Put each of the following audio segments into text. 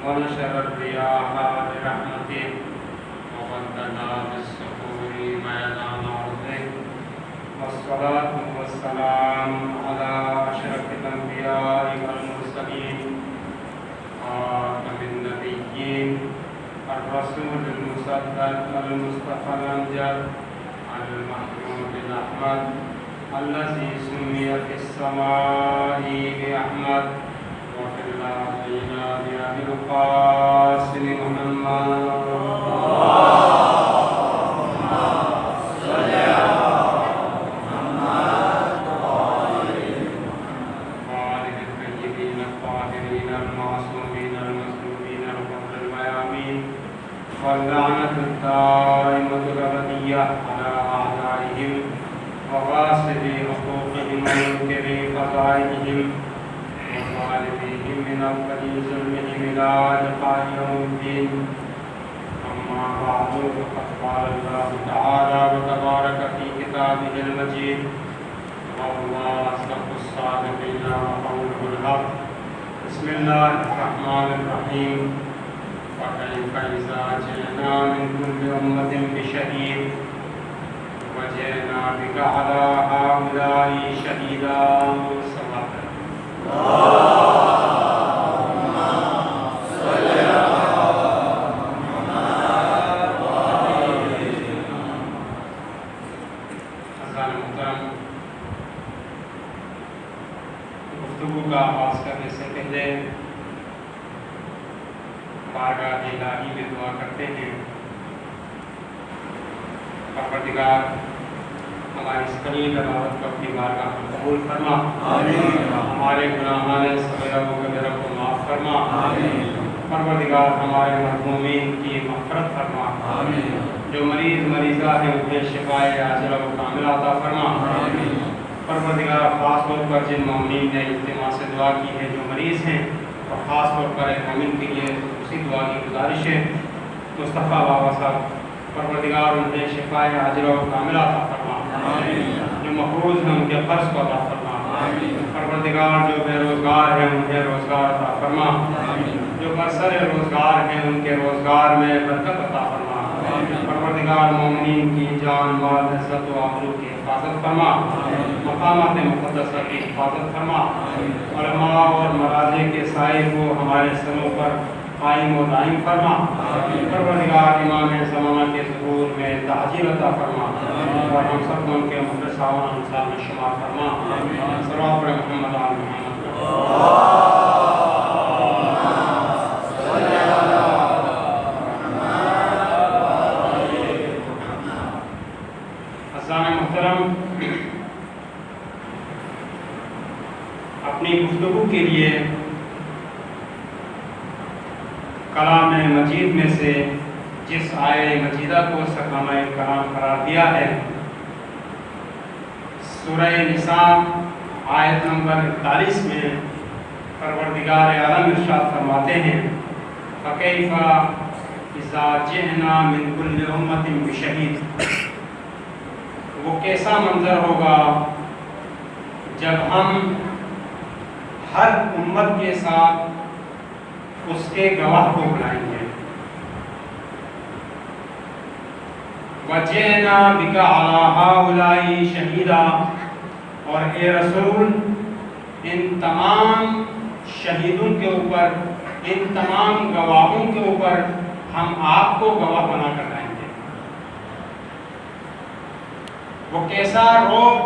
ونشر الرياح برحمته وبدلنا بالسحور ميدان أرضه والصلاة والسلام على أشرف الأنبياء والمرسلين خاتم النبيين الرسول المصدق المصطفى الأمجد المحمود الأحمد الذي سمي في السماء بأحمد وفي الأرضين بأبي القاسم محمد واللعنة الدائمة الأبدية على أعدائهم وغاصبي حقوقهم ومنكري فضائلهم وطالبيهم من أبد ظلمهم إلى لقاء يوم الدين. أما بعد فقد قال الله تعالى وتبارك في كتابه المجيد وهو أصدق الصادقين وقوله الحق. بسم الله الرحمن الرحيم. فكيف إذا جئنا من كل أمة بشهيد وجئنا بك على هؤلاء شهيدا. اللهم صل على محمد حضرات محترم، گفتگو کا آغاز کرنے سے پہلے بارگاہ الہی میں دعا کرتے ہیں، پروردگار ہماری اس قلیل عبادت کو اپنی بارگاہ میں قبول فرما، ہمارے گناہان صغیرہ و کبیرہ کو معاف فرما، پروردگار ہمارے مرحومین کی مغفرت فرما، جو مریضہ ہیں انہیں شفائے عاجلہ و کاملہ عطا فرما، پروردگار خاص طور پر جن مومنین نے اجتماع سے دعا کی ہے جو مریض ہیں، اور خاص طور پر ایک مومن کے لیے اسی دعا کی گزارش ہے مصطفیٰ بابا صاحب، پروردگار انہیں شفائے عاجلہ و کاملہ عطا فرما، جو محروز ہیں ان کے قرض کو عطا فرما، پروردگار جو بے روزگار ہیں انہیں روزگار عطا فرما، جو برسر روزگار ہیں ان کے روزگار میں برکت عطا فرما، پروردگار مومنین کی جان مال عزت و آبرو کی حفاظت فرما، مقامات مقدسہ کی حفاظت فرما، علماء اور مراجع کے سائے کو ہمارے سروں پر قائم و دائم فرما، پروردگار امام زمانہ کے ظہور میں تعجیل عطا فرما، اور ہم سب کو ان کے مخلصان انصار میں شمار فرما، صلوات پر محمد آل محمد. محترم، اپنی گفتگو کے لیے کلام مجید میں سے جس آیہ مجیدہ کو سرنامہ کلام قرار دیا ہے، سورہ نساء آیت نمبر 41 میں پروردگار عالم ارشاد فرماتے ہیں فَكَيْفَ إِذَا جِئْنَا مِنْ كُلِّ أُمَّةٍ بِشَهِيدٍ. وہ کیسا منظر ہوگا جب ہم ہر امت کے ساتھ اس کے گواہ کو بلائیں گے. وَجِئْنَا بِكَ عَلَىٰ هَٰؤُلَاءِ شَهِيدًا. اور اے رسول ان تمام شہیدوں کے اوپر، ان تمام گواہوں کے اوپر ہم آپ کو گواہ بنا کر لائیں گے. وہ کیسا رعب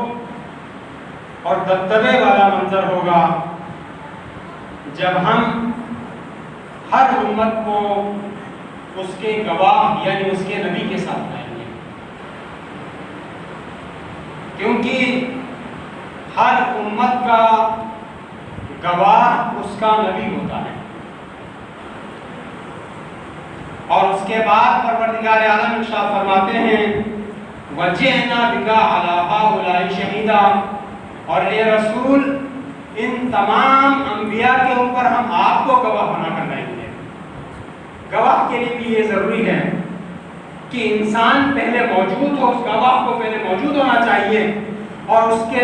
اور دبدبے والا منظر ہوگا جب ہم ہر امت کو اس کے گواہ یعنی اس کے نبی کے ساتھ لائیں گے، کیونکہ ہر امت کا گواہ اس کا نبی ہوتا ہے. اور اس کے بعد پروردگار عالم ارشاد فرماتے ہیں وَجِئْنَا بِكَ عَلَىٰ هَٰؤُلَاءِ شَهِيدًا. اور اے رسول ان تمام انبیاء کے اوپر ہم آپ کو گواہ بنا کر لائیں گے. گواہ کے لیے بھی یہ ضروری ہے کہ انسان پہلے موجود ہو، اس گواہ کو پہلے موجود ہونا چاہیے، اور اس کے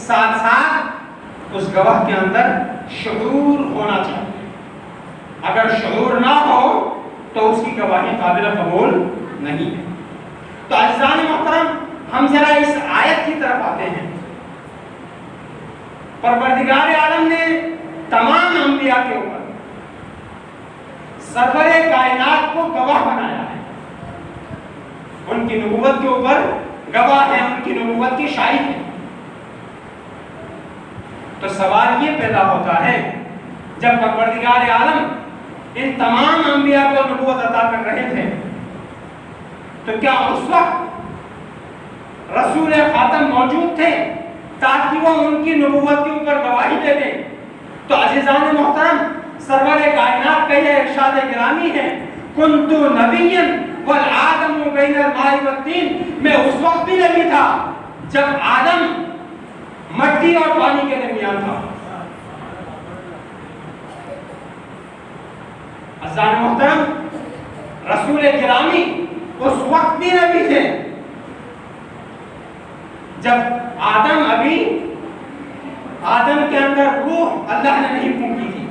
ساتھ ساتھ اس گواہ کے اندر شعور ہونا چاہیے. اگر شعور نہ ہو تو اس کی گواہی قابل قبول نہیں ہے۔ تو عزیزان محترم، ہم ذرا اس آیت کی طرف آتے ہیں۔ پروردگار عالم نے تمام انبیاء کے اوپر سرور کائنات کو گواہ بنایا ہے، ان کی نبوت کے اوپر گواہ ہے، ان کی نبوت کی شاہد ہے۔ تو سوال یہ پیدا ہوتا ہے، جب پروردگار عالم ان تمام انبیاء کو نبوت عطا کر رہے تھے تو کیا اس وقت رسول خاتم موجود تھے تاکہ وہ ان کی نبوت کے اوپر گواہی دے دیں؟ تو عزیزان محترم، سرور کائنات کا یہ ارشاد گرامی ہے، کنت نبیا والآدم بین الماء والطین، میں اس وقت بھی نبی تھا جب آدم مٹی اور پانی کے درمیان تھا۔ عزیزان محترم، رسول گرامی اس وقت بھی نبی تھے جب آدم کے اندر روح اللہ نے نہیں پھونکی تھی،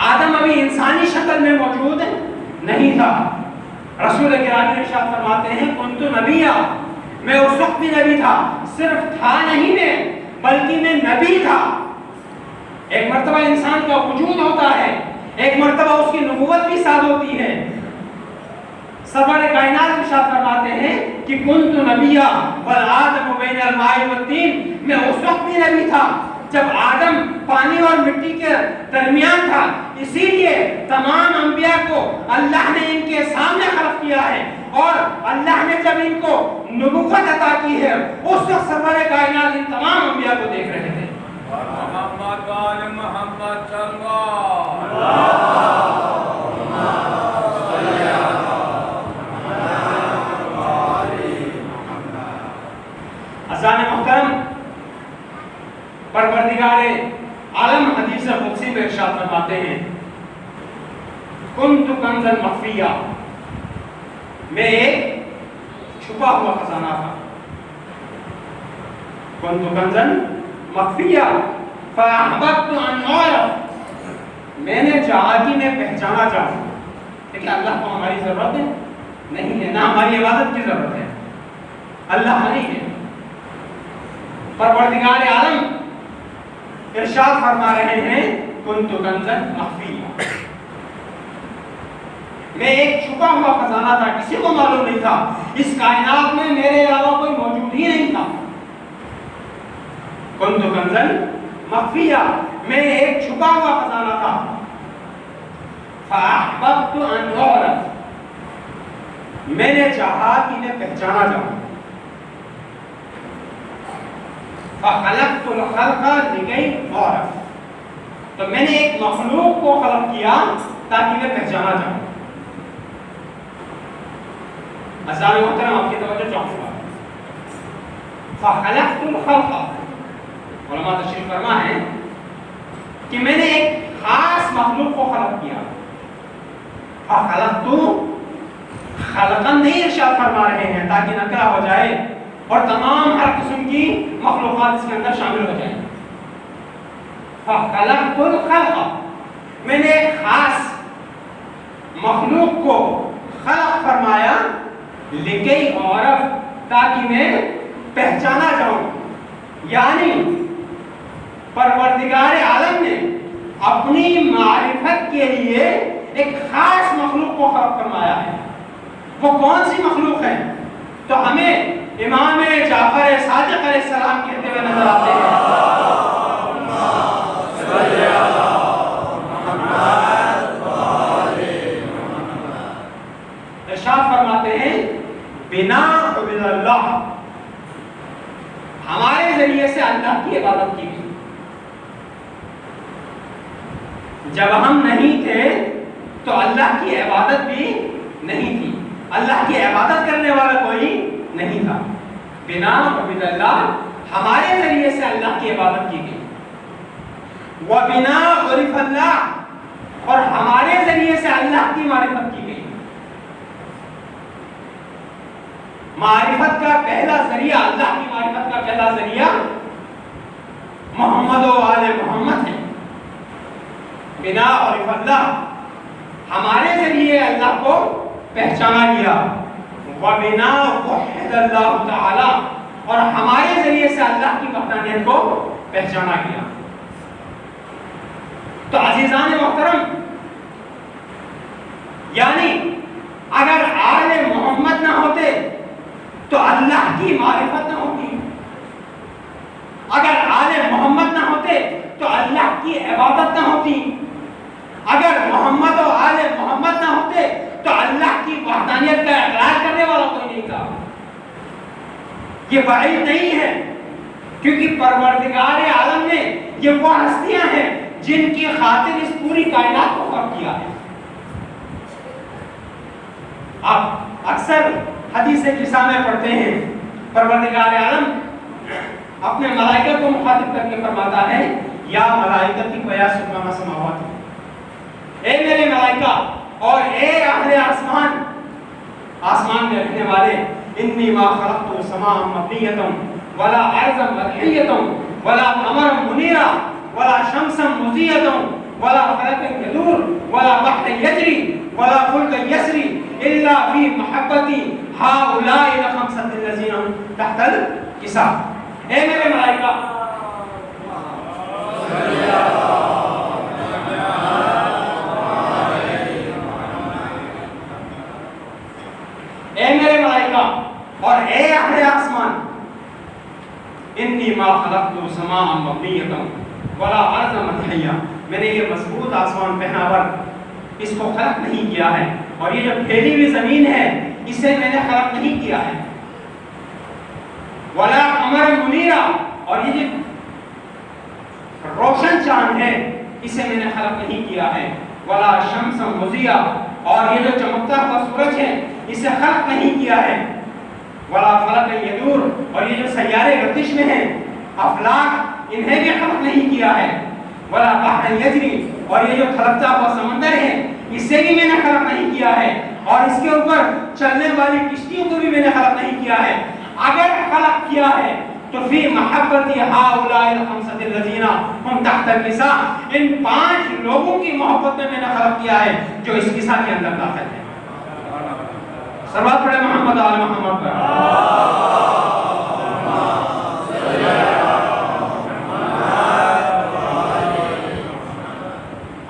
آدم ابھی انسانی شکل میں موجود نہیں تھا۔ رسول گرامی ارشاد فرماتے ہیں، کنت نبیہ، میں اس وقت بھی نبی تھا، صرف تھا نہیں میں بلکہ میں نبی تھا۔ ایک مرتبہ انسان کا وجود ہوتا ہے، ایک مرتبہ اس کی نبوت بھی ساتھ ہوتی ہے۔ سرور کائنات ارشاد فرماتے ہیں کہ کنت نبیہ والآدم بین الماء والطین، میں اس وقت بھی نبی تھا جب آدم پانی اور مٹی کے درمیان تھا۔ اسی لیے تمام انبیاء کو اللہ نے ان کے سامنے خلق کیا ہے، اور اللہ نے جب ان کو نبوت عطا کی ہے اس وقت سرور کائنات ان تمام انبیاء کو دیکھ رہے تھے۔ محمد وآل محمد صلی اللہ عزیزان محترم، پروردگار عالم حدیث قدسی میں ارشاد فرماتے ہیں، کنت کنزا مخفیہ، میں ایک چھپا ہوا خزانہ تھا۔ کنت کنزا مخفیہ فاحببت ان اعرف، میں نے چاہا کہ میں پہچانا چاہوں۔ لیکن اللہ کو ہماری ضرورت ہے نہیں ہے، نہ ہماری عبادت کی ضرورت ہے، اللہ نہیں ہے۔ پروردگار عالم ارشاد فرما رہے ہیں، کنت کنزا مخفیہ، میں ایک چھپا ہوا خزانہ تھا، کسی کو معلوم نہیں تھا، اس کائنات میں میرے علاوہ کوئی موجود ہی نہیں تھا۔ کنت کنزا مخفیہ، میں ایک چھپا ہوا خزانہ تھا۔ فاحببت ان اعرف، میں نے چاہا کہ میں پہچانا جاؤں۔ فخلقت الخلق لکی اعرف، تو میں نے ایک مخلوق کو خلق کیا تاکہ میں پہچانا جاؤں۔ عزیزان محترم، آپ کی توجہ چاہوں گا، فخلقت الخلق، علماء تشریف فرما ہے کہ میں نے ایک خاص مخلوق کو خلق کیا۔ فخلقت خلقا نہیں ارشاد فرما رہے ہیں تاکہ نکرہ ہو جائے اور تمام ہر قسم کی مخلوقات اس کے اندر شامل ہو جائیں۔ فخلقت الخلق، میں نے ایک خاص مخلوق کو خلق فرمایا، لکی اعرف، تاکہ میں پہچانا جاؤں۔ یعنی پروردگار عالم نے اپنی معرفت کے لیے ایک خاص مخلوق کو خلق فرمایا ہے۔ وہ کون سی مخلوق ہے؟ تو ہمیں امام جعفر صادق علیہ السلام کہتے ہوئے نظر آتے ہیں، ارشاد فرماتے ہیں، بنا عبد اللہ، ہمارے ذریعے سے اللہ کی عبادت کی گئی۔ جب ہم نہیں تھے تو اللہ کی عبادت بھی نہیں تھی، اللہ کی عبادت کرنے والا کوئی نہیں تھا۔ بنا عبد اللہ، ہمارے ذریعے سے اللہ کی عبادت کی گئی۔ وَبِنَا عُرِفَ اللَّهُ، اور ہمارے ذریعے سے اللہ کی معرفت کی گئی۔ معرفت کا پہلا ذریعہ، اللہ کی معرفت کا پہلا ذریعہ محمد و آل محمد ہے۔ بنا عرف اللہ، ہمارے ذریعے اللہ کو پہچانا گیا، وبنا وحد اللہ تعالی، اور ہمارے ذریعے سے اللہ کی وحدانیت کو پہچانا گیا۔ تو عزیزان محترم، یعنی اگر آل محمد نہ ہوتے تو اللہ کی معرفت نہ ہوتی، اگر آل محمد نہ ہوتے تو اللہ کی عبادت نہ ہوتی، اگر محمد و آل محمد نہ ہوتے تو اللہ کی وحدانیت کا اقرار کرنے والا کوئی نہیں تھا۔ یہ بعید نہیں ہے، کیونکہ پروردگار عالم نے یہ وہ ہستیاں ہیں جن کی خاطر اس پوری کائنات کو خلق کیا ہے۔ آپ اکثر حدیث قصہ میں پڑھتے ہیں، پروردگار عالم اپنے ملائکہ کو مخاطب کر کے فرماتا ہے، یا ملائکتی و یا سکان السماوات، اے میرے ملائکہ اور اے اہل آسمان، آسمان میں رہنے والے، انی ما خلقت السماء مبنیۃ ولا ارضا مدحیۃ ولا قمرا منیرا ولا شمسا مضیۃ ولا فلکا یدور ولا بحرا یجری ولا فلکا یسری الا فی محبتی ہؤلاء الخمسۃ الذین تحت الکساء۔ اے میرے ملائکہ، اے میرے ملائکہ اور اے اہل آسمان، انی ما خلقت السماء مبنیۃ ولا ارضا مدحیۃ، میں نے یہ مضبوط آسمان پہناور اس کو خلق نہیں کیا ہے، اور یہ جو پھیلی ہوئی زمین ہے اسے میں نے خلق نہیں کیا ہے، ولا قمر منیرا، اور یہ جو روشن چاند ہے اسے میں نے خلق نہیں کیا ہے، ولا شمس مضیٰ، اور یہ جو چمکتا ہوا سورج ہے اسے خلق نہیں کیا ہے، ولا فلک یدور، اور یہ جو سیارے گردش میں ہیں افلاک انہیں بھی خلق نہیں کیا ہے، ولا بحر یجری، اور یہ جو تھلکتا ہوا سمندر ہے اسے بھی میں نے خلق نہیں کیا ہے، اور اس کے اوپر چلنے والی کشتیوں کو بھی میں نے خلق نہیں کیا ہے۔ اگر خلق کیا ہے تو فی محبتی ہؤلاء الخمسۃ الذین ہم تحت الکساء، ان 5 لوگوں کی محبت میں نے خلق کیا ہے جو اس کساء کے اندر داخل ہے۔ سلوات پڑھے محمد آل محمد پر۔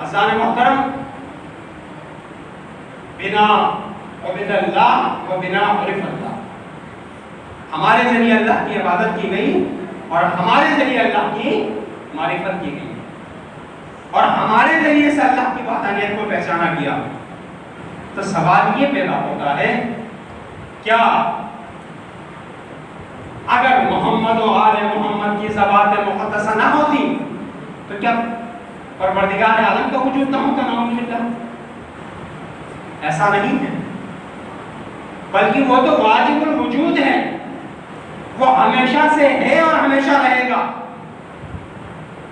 عزیزان محترم، بنا عبد اللہ و بنا عرف اللہ، ہمارے ذریعے اللہ کی عبادت کی گئی اور ہمارے ذریعے اللہ کی معرفت کی گئی، اور ہمارے ذریعے سے اللہ کی وحدانیت کو پہچانا گیا۔ تو سوال یہ پیدا ہوتا ہے، کیا اگر محمد و آل محمد کی ذوات مقدسہ نہ ہوتی تو کیا پروردگار عالم کا وجود نہ ہوتا؟ نعوذ باللہ، ایسا نہیں ہے، بلکہ وہ تو واجب الوجود ہے، وہ ہمیشہ سے ہے اور ہمیشہ رہے گا۔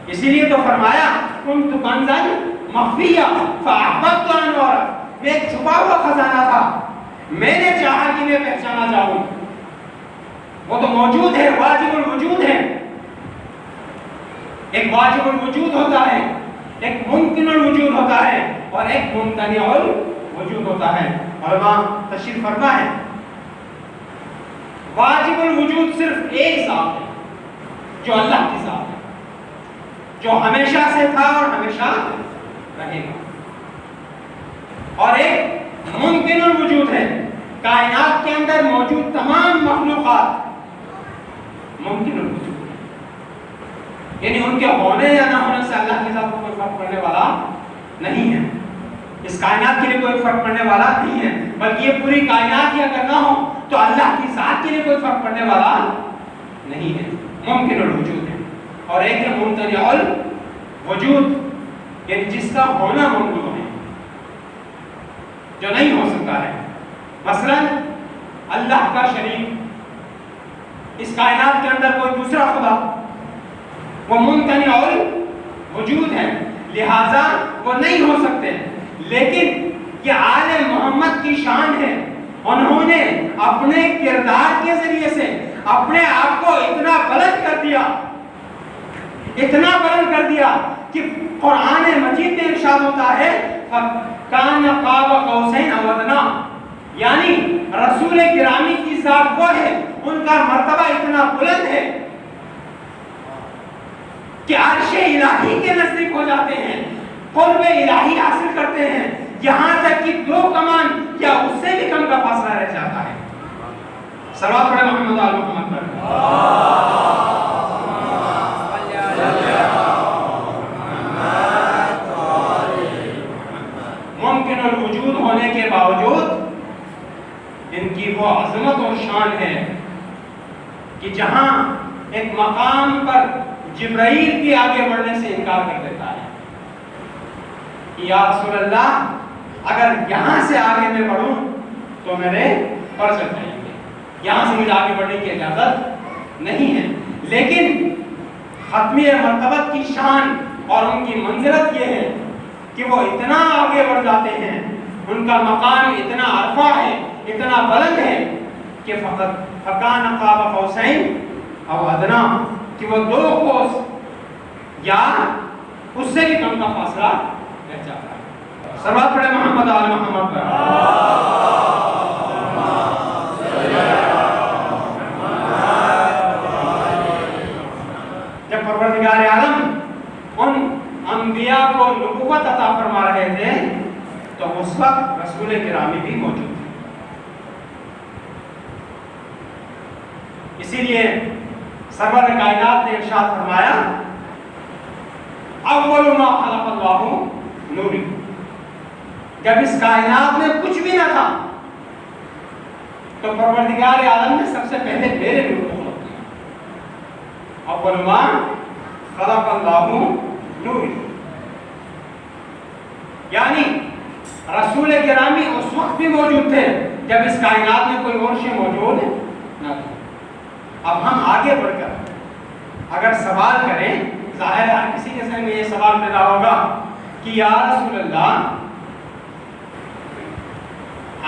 اسی لیے تو فرمایا کنت کنزا مخفیا فاحببت ان اعرف، میں ایک چھپا ہوا خزانہ تھا، میں نے چاہا کہ میں پہچانا جاؤں۔ وہ تو موجود ہے، واجب الوجود ہے۔ ایک واجب الوجود ہوتا ہے، ایک ممکن الوجود ہوتا ہے، اور ایک ممتنع الوجود ہوتا ہے۔ علماء تشریف فرما ہے، واجب الوجود صرف ایک ذات ہے جو اللہ کی ذات ہے، جو ہمیشہ سے تھا اور ہمیشہ رہے گا، اور ایک ممکن الوجود ہے، کائنات کے اندر موجود تمام مخلوقات ممکن الوجود ہے، یعنی ان کے ہونے یا نہ ہونے سے اللہ کی ذات کو کوئی فرق پڑنے والا نہیں ہے، اس کائنات کے لیے کوئی فرق پڑنے والا نہیں ہے، بلکہ یہ پوری کائنات ہی اگر نہ ہو تو اللہ کی ذات کے لیے کوئی فرق پڑنے والا نہیں ہے، ممکن الوجود ہے۔ اور ایک ہے ممتنع الوجود، یعنی جس کا ہونا ممکن ہے، جو نہیں ہو سکتا ہے۔ مثلا اللہ کا شریک، اس کائنات کے اندر کوئی دوسرا خدا، وہ ممتنع الوجود ہے، لہذا وہ نہیں ہو سکتے، لیکن یہ آل محمد کی شان ہے، انہوں نے اپنے کردار کے ذریعے سے اپنے آپ کو اتنا بلند کر دیا اتنا بلند کر دیا کہ قرآن مجید میں ارشاد ہوتا ہے فَكَانَ قَابَ قَوْسَيْنِ أَوْ أَدْنَىٰ، یعنی رسول گرامی کی ذات وہ ہے، ان کا مرتبہ اتنا بلند ہے کہ عرش الہی کے نزدیک ہو جاتے ہیں، قرب الہی حاصل کرتے ہیں، یہاں تک کہ 2 کمان یا اس سے بھی کم کا فاصلہ رہ جاتا ہے۔ صلوات پڑھیں محمد آل محمد پر۔ ممکن الوجود ہونے کے باوجود ان کی وہ عظمت اور شان ہے کہ جہاں ایک مقام پر جبرائیل بھی آگے بڑھنے سے انکار کر دیتا ہے کہ یا رسول اللہ اگر یہاں سے آگے میں بڑھوں تو میرے پر چل جائیں گے، یہاں سے مجھے آگے بڑھنے کی اجازت نہیں ہے۔ لیکن ختمی مرتبت کی شان اور ان کی منزلت یہ ہے کہ وہ اتنا آگے بڑھ جاتے ہیں، ان کا مقام اتنا عرفہ ہے، اتنا بلند ہے کہ فَكَانَ قَابَ قَوْسَيْنِ أَوْ أَدْنَىٰ، کہ وہ 2 کوس یا اس سے بھی کم کا فاصلہ رہ جاتا ہے۔ صلوات پڑھیں محمد آل محمد پر۔ جب پروردگار عالم ان انبیاء کو نبوت عطا فرما رہے تھے تو اس وقت رسول گرامی بھی موجود تھے۔ اسی لیے سرور کائنات نے ارشاد فرمایا اول ما خلق اللہ نوری، جب اس کائنات میں کچھ بھی نہ تھا تو پروردگار عالم نے سب سے پہلے میرے نور کو خلق کیا۔ اول ما خلق اللہ نوری، یعنی رسول گرامی اس وقت بھی موجود تھے جب اس کائنات میں کوئی اور شے موجود نہ تھا۔ اب ہم آگے بڑھ کر اگر سوال کریں، ظاہر ہے کسی کے ذہن میں یہ سوال پیدا ہوگا کہ یا رسول اللہ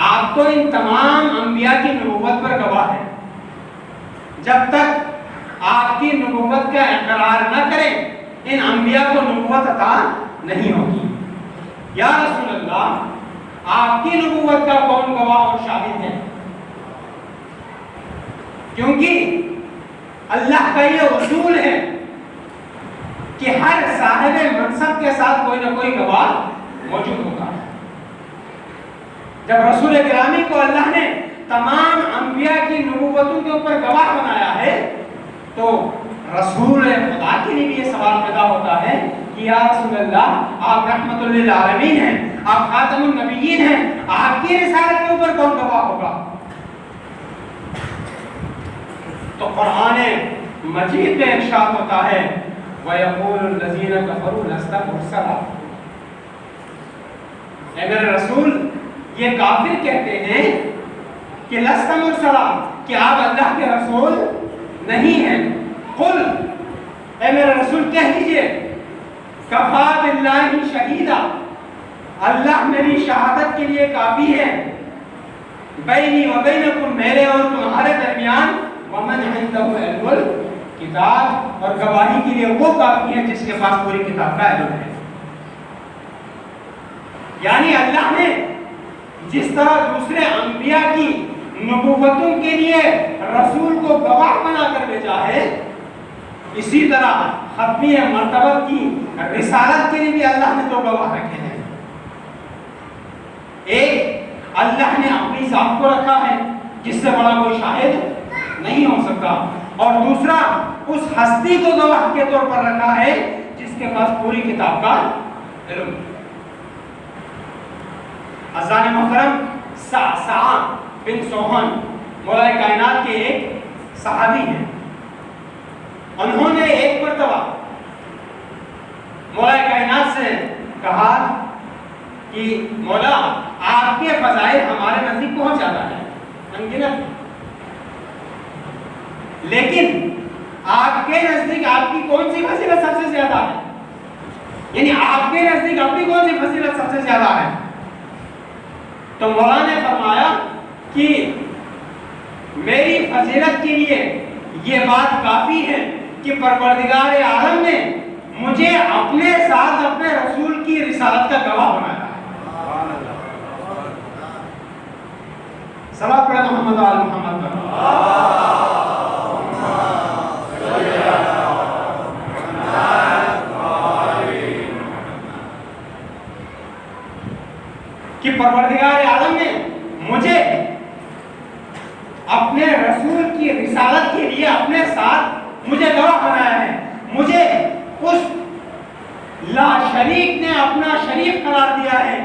آپ تو ان تمام انبیاء کی نبوت پر گواہ ہیں، جب تک آپ کی نبوت کا اقرار نہ کریں ان انبیاء کو نبوت عطا نہیں ہوگی۔ یا رسول اللہ آپ کی نبوت کا کون گواہ اور شاہد ہے؟ کیونکہ اللہ کا یہ اصول ہے کہ ہر صاحب منصب کے ساتھ کوئی نہ کوئی گواہ موجود ہوتا ہے۔ جب رسول گرامی کو اللہ نے تمام انبیاء کی نبوتوں کے اوپر گواہ بنایا ہے تو رسول خدا کے لیے بھی یہ سوال پیدا ہوتا ہے کہ یا رسول اللہ آپ رحمت للعالمین ہیں، آپ خاتم النبیین ہیں، آپ کی رسالت کے اوپر کون گواہ ہوگا؟ تو قرآن مجید میں ارشاد ہوتا ہے وَيَقُولُ الَّذِينَ كَفَرُوا لَسْتَ مُرْسَلًا، اے میرے رسول یہ کافر کہتے ہیں کہ لست مرسلا، کہ آپ اللہ کے رسول نہیں ہیں۔ قل، اے میرے رسول کہہ دیجئے کفا باللہ شہیدا، اللہ میری شہادت کے لیے کافی ہے، بینی و بینکم، میرے اور تمہارے درمیان، ومن عنده علم الکتاب، اور گواہی کے لیے وہ کافی ہے جس کے پاس پوری کتاب کا علم ہے۔ یعنی اللہ نے جس طرح دوسرے انبیاء کی نبوتوں کے لیے رسول کو گواہ بنا کر بھیجا ہے، اسی طرح ختمی مرتبت کی رسالت کے لیے بھی اللہ نے 2 گواہ رکھے ہیں۔ ایک اللہ نے اپنی ذات کو رکھا ہے جس سے بڑا کوئی شاہد نہیں ہو سکتا، اور دوسرا اس ہستی کو گواہ کے طور پر رکھا ہے جس کے پاس پوری کتاب کا علم۔ عزیزان محترم، سعسعہ بن سوہن مولا کائنات کے ایک صحابی ہیں۔ انہوں نے ایک مرتبہ مولا کائنات سے کہا کہ مولا آپ کے فضائل ہمارے نزدیک پہنچ جاتا ہے انگنت، لیکن آپ کے نزدیک آپ کی کون سی فضیلت سب سے زیادہ ہے؟ یعنی آپ کے نزدیک اپنی کون سی فضیلت سب سے زیادہ ہے؟ تو مولا نے فرمایا کہ میری فضیلت کے لیے یہ بات کافی ہے کہ پروردگار عالم نے اپنے ساتھ اپنے رسول کی رسالت کا گواہ بنایا ہے۔ صلوات پڑھیں محمد آل محمد پر۔ کہ پروردگار عالم نے مجھے اپنے رسول کی رسالت کے لیے اپنے ساتھ مجھے گواہ بنایا ہے، مجھے اس لا شریک نے اپنا شریک قرار دیا ہے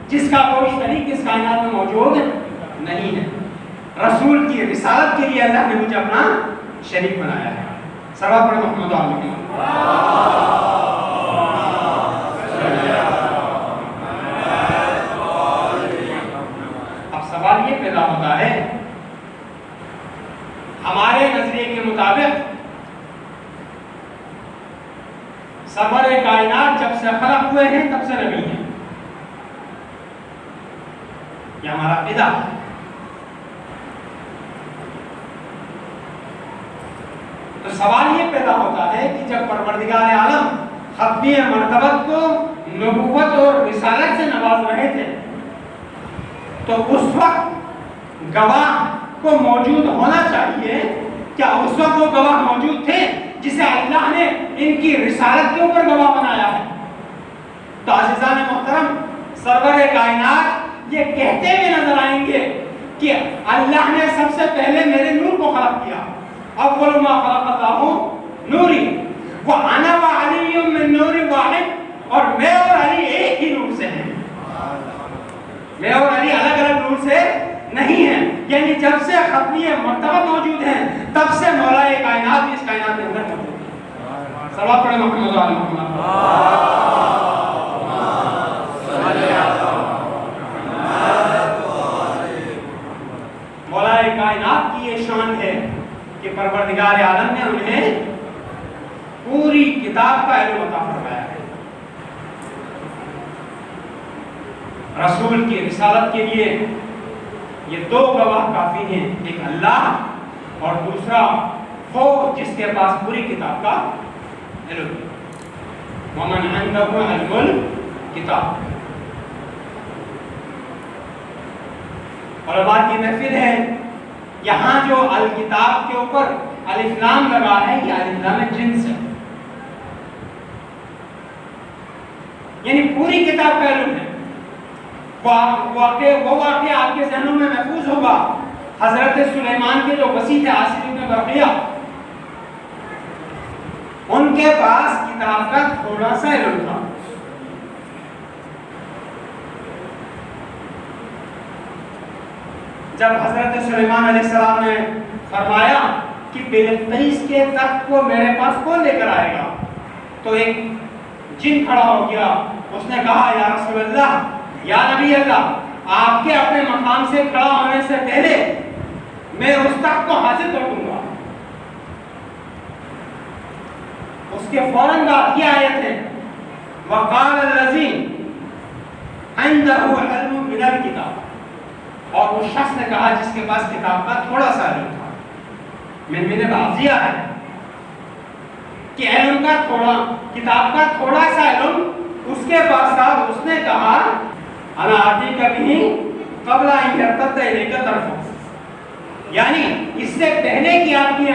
جس کا کوئی شریک اس کائنات میں موجود نہیں ہے۔ رسول کی رسالت کے لیے اللہ نے مجھے اپنا شریک بنایا ہے۔ صلوات پڑھیں محمد آل محمد۔ اب سوال یہ پیدا ہوتا ہے، ہمارے نظریے کے مطابق سرور کائنات جب سے خلق ہوئے ہیں تب سے نبی ہیں، یہ ہمارا عقیدہ ہے۔ تو سوال یہ پیدا ہوتا ہے کہ جب پروردگار عالم ختمی مرتبت کو نبوت اور رسالت سے نواز رہے تھے تو اس وقت گواہ کو موجود ہونا چاہیے، کیا اس وقت وہ گواہ موجود تھے جسے اللہ نے ان کی رسالت کے اوپر گواہ بنایا ہے؟ تو عزیزان محترم، سرور کائنات یہ کہتے ہوئے نظر آئیں گے کہ اللہ نے سب سے پہلے میرے نور کو خلق کیا، اول ما خلق اللہ نوری وانا وعلی من نور واحد، اور میں اور علی ایک ہی نور سے ہیں، میں اور علی الگ الگ نور سے نہیں ہیں، یعنی جب سے ختمی مرتبہ موجود ہیں تب سے مولا کائنات بھی اس کائنات کے اندر موجود ہے۔ صلوات پڑھیں محمد علی محمد۔ مولا کائنات کی یہ شان ہے کہ پروردگار عالم نے انہیں پوری کتاب کا علم عطا فرمایا ہے۔ رسول کی رسالت کے لیے یہ دو گواہ کافی ہیں، ایک اللہ اور دوسرا وہ جس کے پاس پوری کتاب کا علم ہے۔ وَمَنْ عِنْدَهُ عِلْمُ الْكِتَابِ۔ علماء کی محفل ہے، یہاں جو الکتاب کے اوپر الف لام لگا ہے یہ الف لام جنس ہے، یعنی پوری کتاب کا علم ہے۔ وہ واقعہ آپ کے ذہنوں میں محفوظ ہوگا، حضرت سلیمان کے جو وسیع تھے عاصم ابن برقیہ، ان کے پاس کتاب کا تھوڑا سا علم تھا۔ جب حضرت سلیمان علیہ السلام نے فرمایا کہ بلقیس کے تخت کو میرے پاس کون لے کر آئے گا، تو ایک جن کھڑا ہو گیا، اس نے کہا یا رسول اللہ، یا نبی اللہ، آپ کے اپنے مقام سے کھڑا ہونے سے پہلے میں اس تخت کو حاصل کر دوں گا۔ اس کے فوراً بعد یہ آیت ہے وَقَالَ الَّذِي عِنْدَهُ عِلْمٌ مِنَ الْكِتَابِ، اور اس شخص نے کہا جس کے پاس کتاب کا تھوڑا سا علم تھا، من بعضیہ ہے کہ علم کا تھوڑا، کتاب کا تھوڑا سا علم اس کے پاس تھا، اس نے کہا انا آتیک بہ قبل ان یرتد الیک طرفک، یعنی اس سے پہلے کہ آپ کی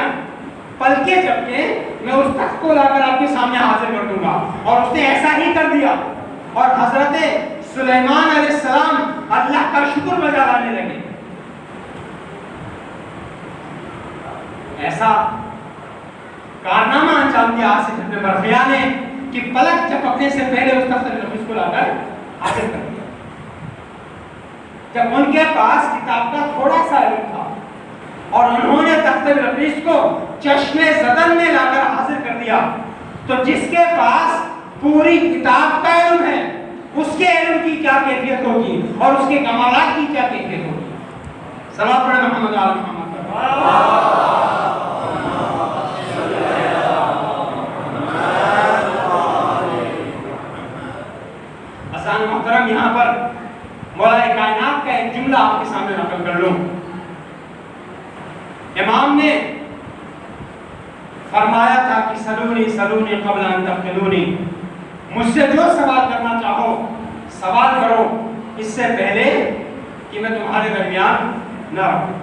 پلکیں جھپکیں میں اس تخت کو لا کر آپ کے سامنے حاضر کر دوں گا۔ اور اس نے ایسا ہی کر دیا، اور حضرت سلیمان علیہ السلام اللہ کا شکر بجا لانے لگے۔ ایسا کارنامہ انجام دیا عاصم ابن برقیہ نے کہ پلک جھپکنے سے پہلے اس تخت العزیز کو لا کر حاضر کر دیا۔ جب ان کے پاس کتاب کا تھوڑا سا علم تھا اور انہوں نے تخت العزیز کو چشم زدن میں لا کر حاضر کر دیا، تو جس کے پاس پوری کتاب کا علم ہے اس کے علم کی کیا کیفیت ہوگی اور اس کے کمالات کی کیا کیفیت ہوگی؟ صلوات پڑھیں محمد آل محمد۔ حسان محترم، یہاں پر مولا کائنات کا ایک جملہ آپ کے سامنے نقل کر لوں۔ امام نے فرمایا تھا کہ سلونی سلونی قبل ان تفتنونی، مجھ سے جو سوال کرنا چاہو سوال کرو، اس سے پہلے کہ میں تمہارے درمیان نہ رہوں۔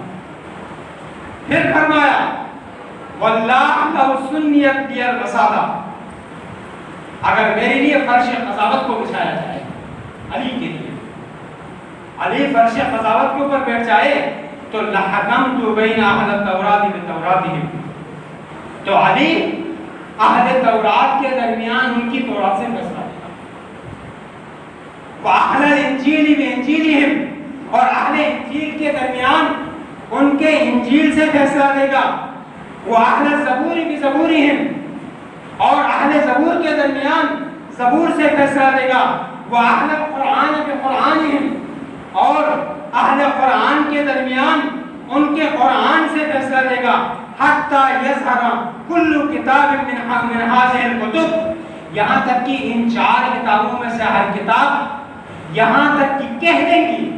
پھر فرمایا واللہ لو سنیت بی الوسادہ، اگر میرے لیے فرش قضاوت کو بچھایا جائے، علی کے لیے، علی فرش قضاوت کے اوپر بیٹھ جائے تو لحکمت بین اہل التوراۃ بتوراتہم، تو علی اہل تورات کے درمیان ان کی تورات سے فیصلہ دے گا، واہل الانجیل بانجیلہم، اور اہل انجیل کے درمیان ان کے انجیل سے فیصلہ دے گا، واہل الزبور بزبورہم، اور اہل زبور کے درمیان زبور سے فیصلہ دے گا، واہل القرآن بقرآنہم، اور اہل قرآن کے درمیان ان کے قرآن سے فیصلہ دے گا، حتی یظہر کل کتاب من ہذہ الکتب، یہاں تک کہ ان 4 کتابوں میں سے ہر کتاب یہاں تک کہ کہہ دیں گی،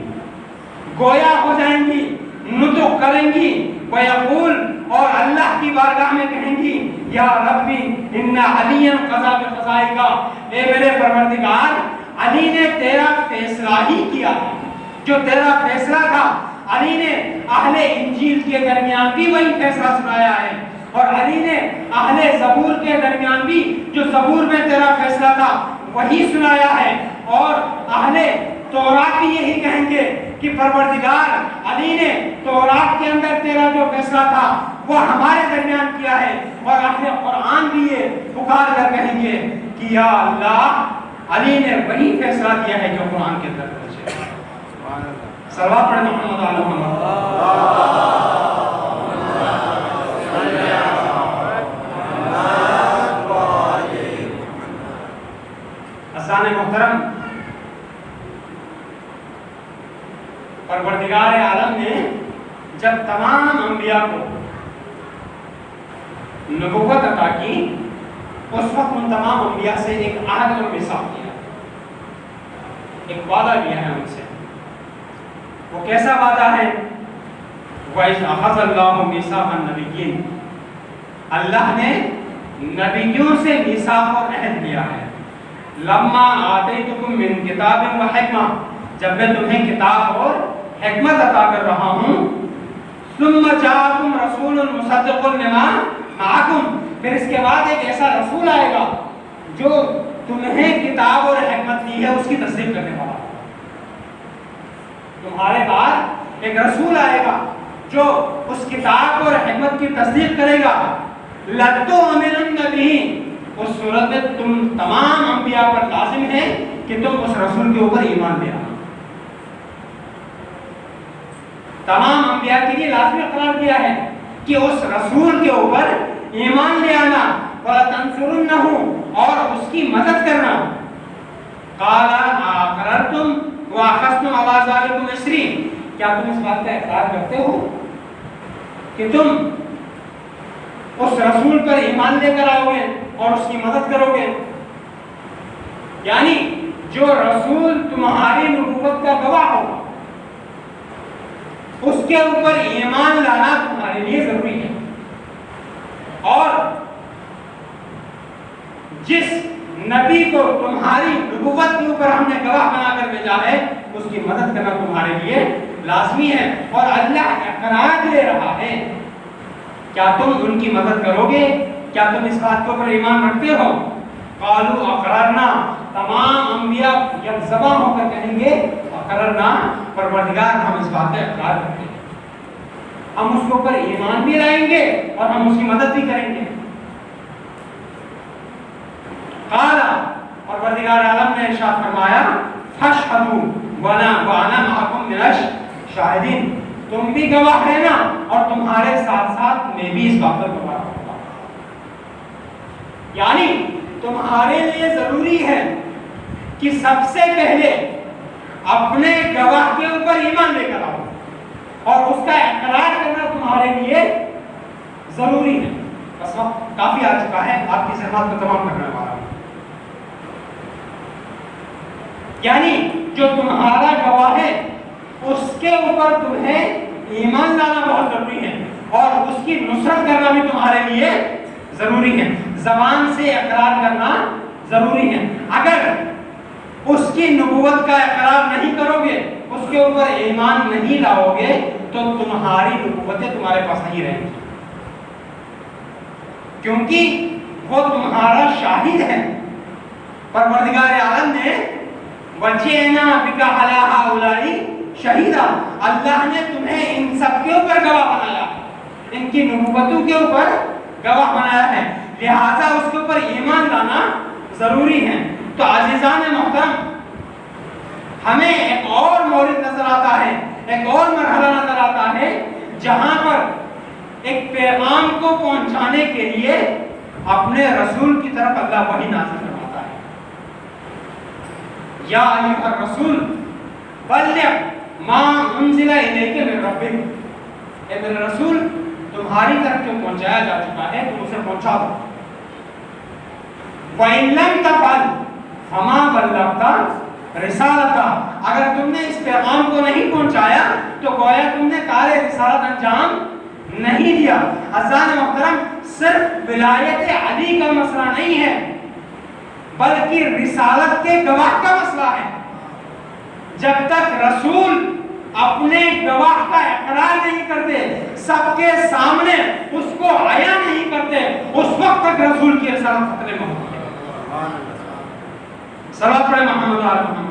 گویا ہو جائیں گی، نطق کریں گی، ویقول، اور اللہ کی بارگاہ میں کہیں گی یا ربی ان علی قضا بقضائک، اے میرے پروردگار علی نے تیرا فیصلہ ہی کیا ہے، جو تیرا فیصلہ تھا علی نے اہل انجیل کے درمیان بھی وہی فیصلہ سنایا ہے، اور علی نے اہل زبور کے درمیان بھی جو زبور میں تیرا فیصلہ تھا وہی سنایا ہے، اور اہل تورات بھی یہی کہیں گے کہ پروردگار علی نے تورات کے اندر تیرا جو فیصلہ تھا وہ ہمارے درمیان کیا ہے، اور اہل قرآن بھی یہ پکار کر کہیں گے کہ یا اللہ علی نے وہی فیصلہ کیا ہے جو قرآن کے اندر درج ہے۔ صلوات پڑھیں محمد علی محمد۔ عزیزان محترم، پروردگار عالم نے جب تمام انبیاء کو نبوت عطا کی، اس وقت ان تمام انبیاء سے ایک عہد اور میثاق کیا، ایک وعدہ لیا ہے ان سے۔ وہ کیسا وعدہ ہے؟ وَإِذْ أَخَذَ اللَّهُ مِيثَاقَ النَّبِيِّينَ، اللہ نے نبیوں سے میثاق اور عہد لیا ہے۔ لَمَّا آتَيْتُكُم مِّن كِتَابٍ وَحِكْمَةٍ، جب میں تمہیں کتاب اور حکمت عطا کر رہا ہوں، ثُمَّ جَاءَكُمْ رَسُولٌ مُصَدِّقٌ لِمَا مَعَكُمْ، پھر اس کے بعد ایک ایسا رسول آئے گا جو تمہیں کتاب اور حکمت دی ہے اس کی تصدیق کرنے والا، تمہارے بعد ایک رسول آئے گا جو اس کتاب اور حکمت کی تصدیق کرے گا۔ لَتُؤْمِنُنَّ بِهِ، اس صورت میں تم تمام انبیاء پر لازم ہے کہ تم اس رسول کے اوپر ایمان لے آنا، تمام انبیاء کے لیے لازمی قرار دیا ہے کہ اس رسول کے اوپر ایمان لے آنا، وَلَتَنْصُرُنَّهُ، اور اس کی مدد کرنا۔ قَالَ أَقْرَرْتُمْ وَأَخَذْتُمْ عَلَىٰ ذَٰلِكُمْ إِصْرِي، کیا تم اس بات کا اقرار کرتے ہو کہ تم اس رسول پر ایمان لے کر آؤ گے اور اس کی مدد کرو گے؟ یعنی جو رسول تمہاری نبوت کا گواہ ہوگا اس کے اوپر ایمان لانا تمہارے لیے ضروری ہے، اور جس نبی کو تمہاری نبوت کے اوپر ہم نے گواہ بنا کر بھیجا ہے اس کی مدد کرنا تمہارے لیے لازمی ہے، اور اللہ اقرار لے رہا ہے، کیا تم ان کی مدد کرو گے؟ کیا تم اس بات کے اوپر ایمان رکھتے ہو؟ قالوا اقررنا، تمام انبیاء یکزباں ہو کر کہیں گے اقررنا، پروردگار ہم اس بات کا اقرار کرتے ہیں، ہم اس کے اوپر ایمان بھی لائیں گے اور ہم اس کی مدد بھی کریں گے۔ قال، پروردگار عالم نے ارشاد فرمایا فاشهدوا وانا معكم من الشاهدين، تم بھی گواہ رہنا اور تمہارے ساتھ ساتھ میں بھی اس بات پر گواہ رہوں گا۔ یعنی تمہارے لیے ضروری ہے کہ سب سے پہلے اپنے گواہ کے اوپر ایمان لے کر آؤ اور اس کا اقرار کرنا تمہارے لیے ضروری ہے۔ بس وقت کافی آ چکا ہے، آپ کی سماعت کو تمام کرنے والا ہوں۔ یعنی جو تمہارا گواہ ہے اس کے اوپر تمہیں ایمان لانا بہت ضروری ہے اور اس کی نصرت کرنا بھی تمہارے لیے ضروری ہے، زبان سے اقرار کرنا ضروری ہے۔ اگر اس کی نبوت کا اقرار نہیں کرو گے، اس کے اوپر ایمان نہیں لاؤ گے، تو تمہاری نبوتیں تمہارے پاس نہیں رہیں گی، کیونکہ وہ تمہارا شاہد ہے۔ پروردگار عالم نے وَجِئْنَا بِكَ عَلَىٰ هَٰؤُلَاءِ شَهِيدًا، اللہ نے تمہیں ان سب کے اوپر گواہ بنایا، ان کی نبوتوں کے اوپر گواہ بنایا ہے، لہذا اس کے اوپر ایمان لانا ضروری ہے۔ تو عزیزان محترم، ہمیں ایک اور مورد نظر آتا ہے، ایک اور مرحلہ نظر آتا ہے جہاں پر ایک پیغام کو پہنچانے کے لیے اپنے رسول کی طرف اللہ وحی نازل فرماتا ہے۔ یا ایھا الرسول بلغ ما انزل الیک من ربک، اے میرے رسول تمہاری طرف جو پہنچایا جا چکا ہے تم اسے پہنچا دو۔ وَإِن لَمْ تَفْعَلْ فَمَا بَلَّغْتَ رِسَالَتَهُ، اگر تم نے اس پیغام کو نہیں پہنچایا تو گویا تم نے کار رسالت انجام نہیں دیا۔ عزیزان محترم، صرف ولایت علی کا مسئلہ نہیں ہے بلکہ رسالت کے گواہ کا مسئلہ ہے۔ جب تک رسول اپنے گواہ کا اقرار نہیں کرتے، سب کے سامنے اس کو عیا نہیں کرتے، اس وقت تک رسول کی رسالت خطرے میں ہوتی ہے۔ صلوات پڑھیں محمد و آل محمد۔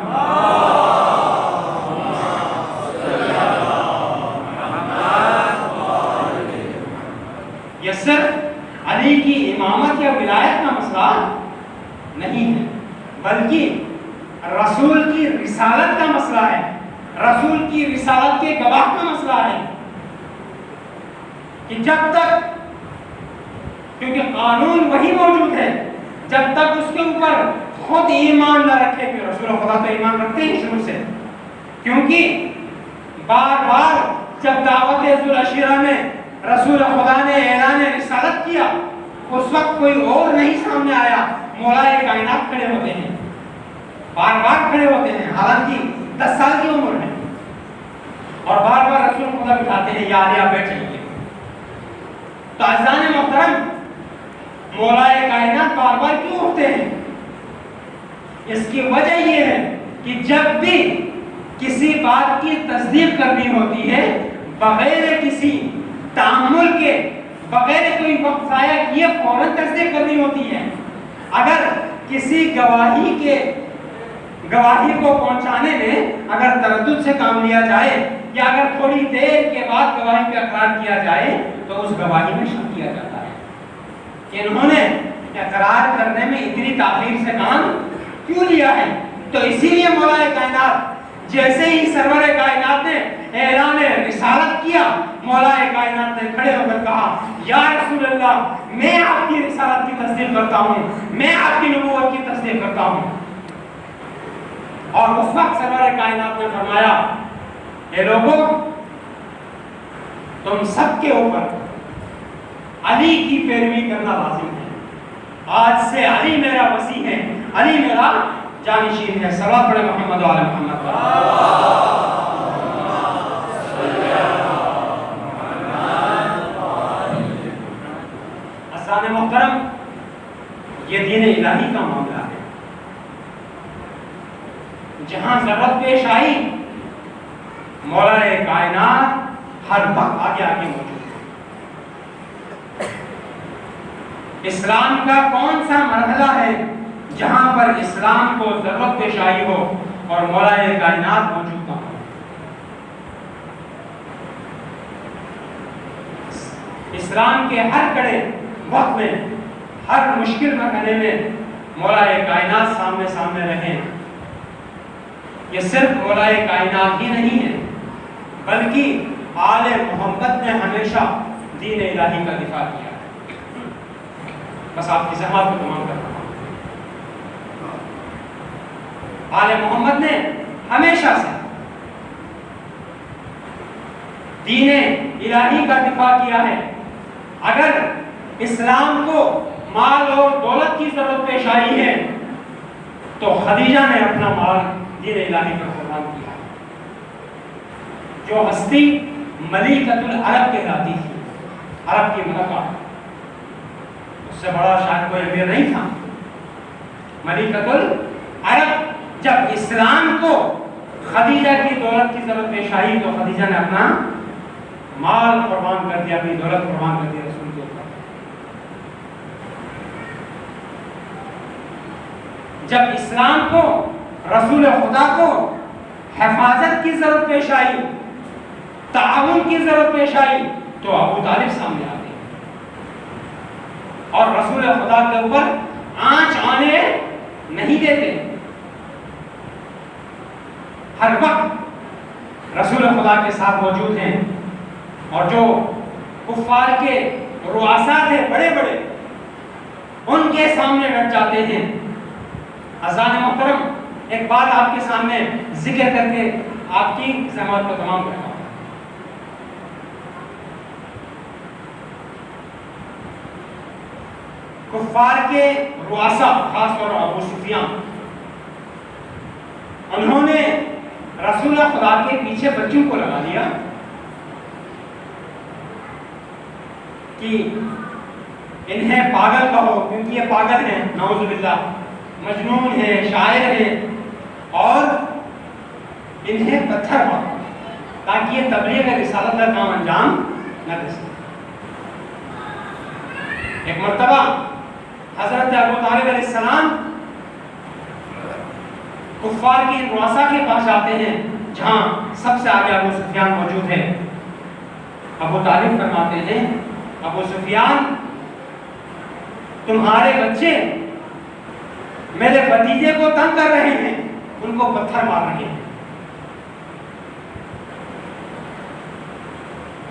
یہ صرف علی کی امامت یا ولایت کا مسئلہ نہیں ہے بلکہ رسول کی رسالت کا مسئلہ ہے، رسول کی رسالت کے گواہ کا مسئلہ ہے کہ جب تک، کیونکہ قانون وہی موجود ہے، جب تک اس کے اوپر خود ایمان نہ رکھے کہ رسول خدا تو ایمان رکھتے ہیں شروع سے، کیونکہ بار بار جب دعوت ذوالعشیرہ میں رسول خدا نے اعلان رسالت کیا اس وقت کوئی اور نہیں سامنے آیا، مولا کائنات کھڑے ہوتے ہیں، بار بار کھڑے ہوتے ہیں، حالانکہ 10 سال کی عمر ہے، اور بار بار رسول خدا بٹھاتے ہیں، یا علی آپ بیٹھ جائیے۔ تو عزیزان محترم، مولا کائنات بار بار کیوں اٹھتے ہیں؟ اس کی وجہ یہ ہے کہ جب بھی کسی بات کی تصدیق کرنی ہوتی ہے بغیر کسی تعامل کے، بغیر کوئی وقت ضائع کیے فوراً تصدیق کرنی ہوتی ہے۔ اگر کسی گواہی کو پہنچانے میں اگر تردد سے کام لیا جائے یا اگر تھوڑی دیر کے بعد گواہی کا اقرار کیا جائے تو اس گواہی میں شک کیا جاتا ہے کہ انہوں نے اقرار کرنے میں اتنی تاخیر سے کام کیوں لیا ہے۔ تو اسی لیے مولا کائنات جیسے ہی سرور کائنات نے اعلان رسالت کیا، مولا کائنات نے کھڑے ہو کر کہا، یا رسول اللہ میں آپ کی رسالت کی تصدیق کرتا ہوں، میں آپ کی نبوت کی تصدیق کرتا ہوں۔ اور اس وقت سرور کائنات نے فرمایا، اے لوگوں تم سب کے اوپر علی کی پیروی کرنا لازم ہے، آج سے علی میرا وسیع ہے، علی میرا جانشین ہے۔ صلوات پڑھیں محمد و آل محمد۔ عزیزان محترم، یہ دین الہی کا معاملہ ہے، جہاں ضرورت پیش آئی مولا کائنات ہر وقت آگے آگے موجود ہے۔ اسلام کا کون سا مرحلہ ہے جہاں پر اسلام کو ضرورت پیش آئی ہو اور مولا کائنات موجود نہ ہو؟ اسلام کے ہر کڑے وقت میں، ہر مشکل مرحلے میں مولا کائنات سامنے رہے۔ یہ صرف مولا کائنات ہی نہیں ہے بلکہ آل محمد نے ہمیشہ دین الہی کا دفاع کیا ہے۔ بس آپ کی سماعت کو تمام کرتا ہوں، آل محمد نے ہمیشہ سے دین الہی کا دفاع کیا ہے۔ اگر اسلام کو مال اور دولت کی ضرورت پیش آئی ہے تو خدیجہ نے اپنا مال دین الہی پر قربان کیا، جو ہستی ملکۃ العرب کہلاتی تھی، عرب کی ملکہ، اس سے بڑا شاید کوئی امیر نہیں تھا، ملکۃ عرب جب اسلام کو خدیجہ کی دولت کی ضرورت پیش آئی تو خدیجہ نے اپنا مال قربان کر دیا، اپنی دولت قربان کر دیا رسول کے اوپر۔ جب اسلام کو، رسول خدا کو حفاظت کی ضرورت پیش آئی، تعاون کی ضرورت پیش آئی تو ابو طالب سامنے آتے ہیں اور رسول خدا کے اوپر آنچ آنے نہیں دیتے، ہر وقت رسول خدا کے ساتھ موجود ہیں۔ اور جو کفار کے رؤساء تھے بڑے بڑے، ان کے سامنے ڈٹ جاتے ہیں۔ اذان محترم ایک بات آپ کے سامنے ذکر کر کے آپ کی سماعت کو تمام کرنا۔ کفار کے رؤساء خاص طور پر ابو سفیان، انہوں نے رسول خدا کے پیچھے بچوں کو لگا دیا کہ انہیں پاگل کہو، کیونکہ یہ پاگل ہیں، نعوذ باللہ، مجنون ہیں، شاعر ہیں، اور انہیں پتھر مارو تاکہ یہ تبلیغ رسالت کا کام انجام نہ دے سکے۔ ایک مرتبہ حضرت ابو طالب علیہ السلام کفار کی رؤساء کے پاس جاتے ہیں جہاں سب سے آگے ابو سفیان موجود ہے۔ ابو طالب فرماتے ہیں، ابو سفیان تمہارے بچے میرے بھتیجے کو تنگ کر رہے ہیں، ان کو پتھر مار رہے ہیں۔